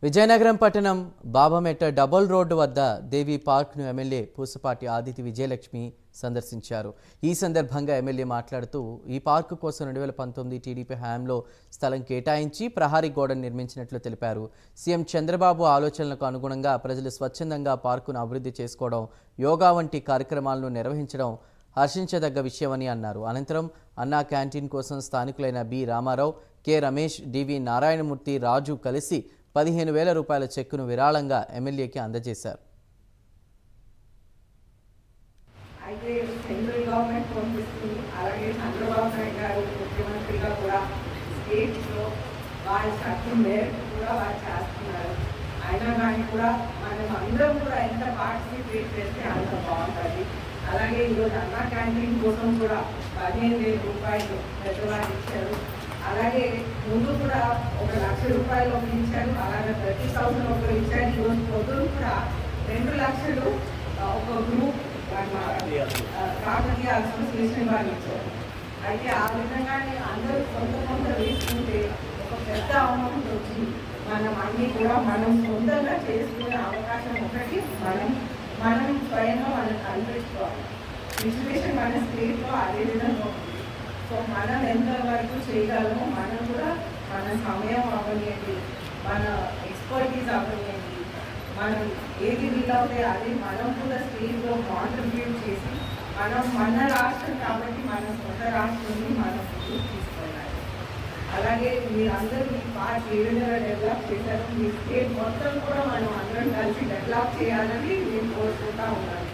విజయనగరం పట్టణం బాబమెట్ట double road వద్ద దేవి పార్క్ను MLA Pusapati Aditi Vijayalakshmi సందర్శించారు. ఈ సందర్భంగా ఎమ్మెల్యే మాట్లాడుతూ ఈ పార్కు కోసం 2019 టీడీపీ హయాంలో స్థలం కేటాయించి ప్రహారీ గోడను నిర్మించినట్లు తెలిపారు. సీఎం చంద్రబాబు ఆలోచనలకు అనుగుణంగా ప్రజలు స్వచ్ఛందంగా పార్కును అభివృద్ధి చేసుకోవడం, యోగా వంటి కార్యక్రమాలను నిర్వహించడం హర్షించదగ్గ విషయమని అన్నారు. అనంతరం అన్నా క్యాంటీన్ కోసం స్థానికులైన బి రామారావు, కె రమేష్, డివి నారాయణమూర్తి, రాజు కలిసి 15,000 రూపాయల చెక్కును విరాళంగా ఎమ్మెల్యేకి అందజేశారు. అయితే సెంట్రల్ గవర్నమెంట్ పంపిస్తుంది, అలాగే చంద్రబాబు నాయుడు గారు ముఖ్యమంత్రిగా కూడా స్టేట్స్లో వాళ్ళ సత్యం మేరకు కూడా వాళ్ళు చేస్తున్నారు. అయినా కానీ కూడా మనం అందరం కూడా ఎంత పార్టిసిపేట్ చేస్తే అంత బాగుంటుంది. అలాగే ఈరోజు అన్నా క్యాంటీన్ కోసం కూడా 15,000 రూపాయలు పెద్దవాళ్ళు ఇచ్చారు. అలాగే ముందు కూడా 1,00,000 రూపాయలు ఒకరు ఇచ్చారు, అలాగే 30,000 ఒకరు ఇచ్చారు. ఈరోజు పొద్దున కూడా 2 లక్షలు ఒక గ్రూప్ కాకతీయ అసోసియేషన్ వాళ్ళు ఇచ్చారు. అయితే ఆ విధంగానే అందరూ కొంత వేసుకుంటే ఒక పెద్ద అమౌంట్ వచ్చి మనం అన్నీ కూడా మనం సొంతంగా చేసుకునే అవకాశం ఒకటి మనం స్వయంగా మనం కనిపించుకోవాలి. సిచ్యువేషన్ మన స్టేట్లో అదే విధంగా ఉంది. సో మనం ఎంతవరకు చేయగలమో మనం కూడా మన సమయం అవ్వనియండి, మన ఎక్స్పర్టీస్ అవ్వనియండి, మనం ఏది వీలవుతే అది మనం కూడా స్టేజ్లో కాంట్రిబ్యూట్ చేసి మన రాష్ట్రం కాబట్టి మన సొంత రాష్ట్రాన్ని మనం తీసుకోవాలి. అలాగే మీరందరూ ఈ పార్ట్ ఏ విధంగా డెవలప్ చేశారు, మీ స్టేట్ మొత్తం కూడా మనం అందరం కలిసి డెవలప్ చేయాలని నేను కోరుకుంటా ఉన్నాను.